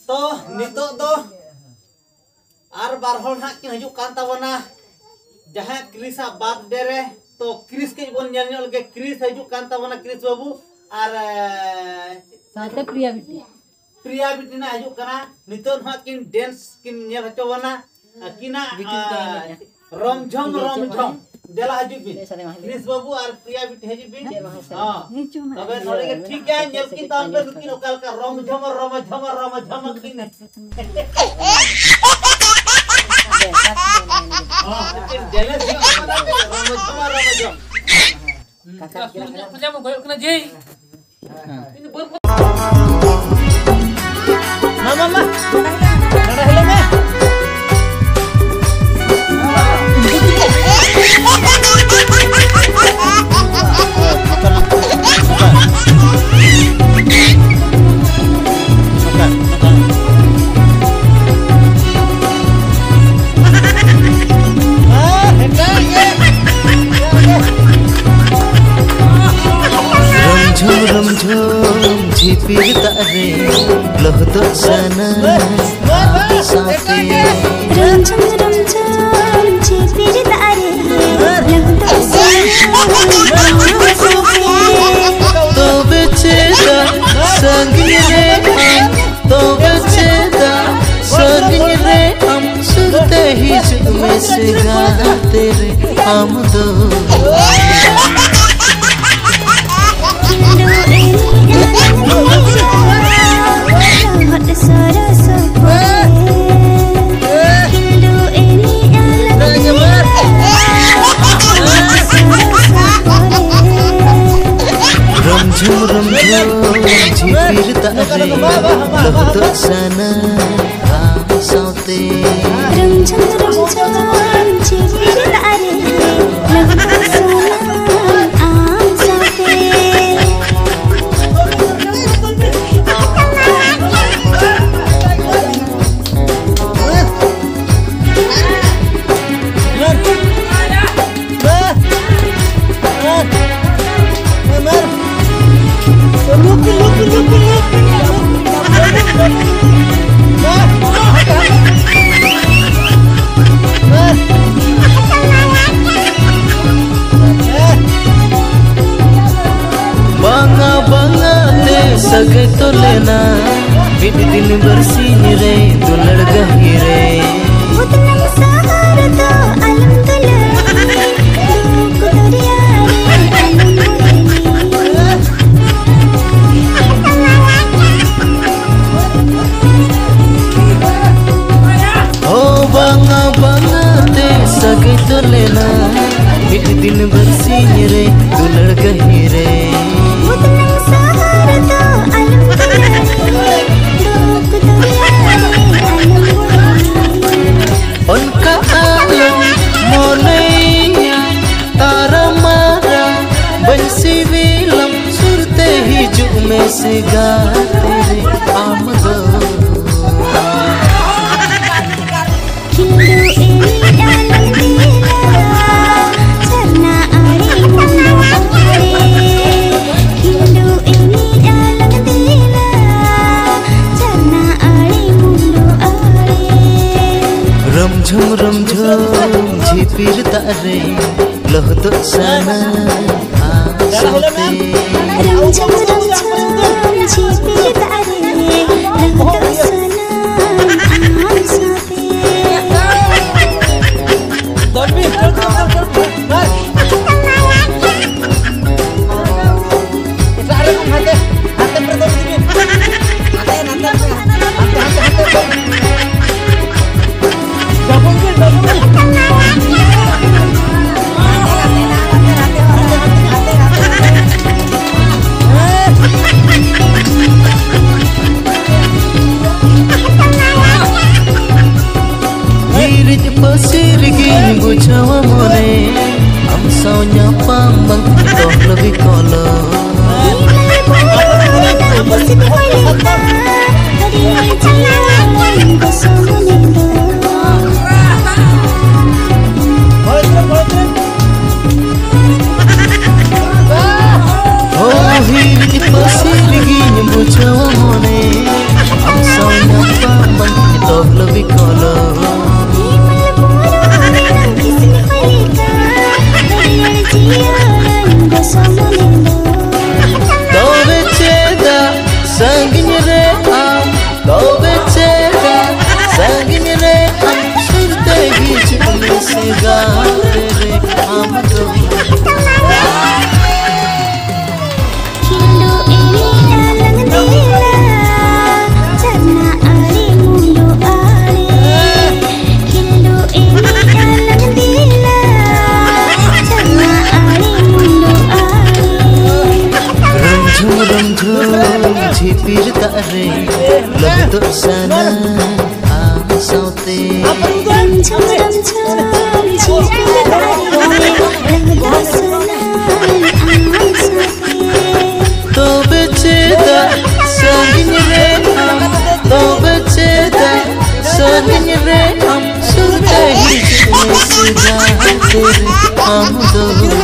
तो नितो दो आर बार होल ना किन हजू कान तावना जहां क्रिसा बर्थडे रे तो क्रिस के बोन नेल नेल के क्रिस हजू कान तावना क्रिस बाबू आर साथे प्रिया बिटी ना हजू कना नितो ना किन डांस किन नेल हचोवना किना रमझम देला हजू बि क्रिस बाबू आर प्रिया बिटी हजू बि हां तबे नोरे के ठीक है नेल किन ताम पे किन ओकल का रमझम किन झिपिर तारे लहद सना साथे रमझम झिपिर तारे लहद सना तो बेचेदा संगी रे तो बेचेदा संगी रे हम सुनते ही में से गाते रे हम दो रमझम झिपिर तारे लहद सना साथे रमझम झिपिर तारे लहद सना साथे सगे तो लेना एक दिन बरसी रे दुलड़ गही रे उतना सहार तो अलम दुलड़ी दुख दरिया ओ बांगा ते सगे तो लेना एक दिन बरसी रे दुलड़ गही रे उतना सहार तो अलम दुलड़ी दुख दरिया उनका आलम मोनैया तारा मारा बंसी विलम सुरते ही जुग में से गाते रे आमदो रमझम झिपिर तारे लहद सना साथे रमझम झिपिर तारे लहद सना साथे तो sana am saute तो बेचेदा संगिन रे हम तो बेचेदा संगिन रे हम सुनते ही इसमें से गाते हम दो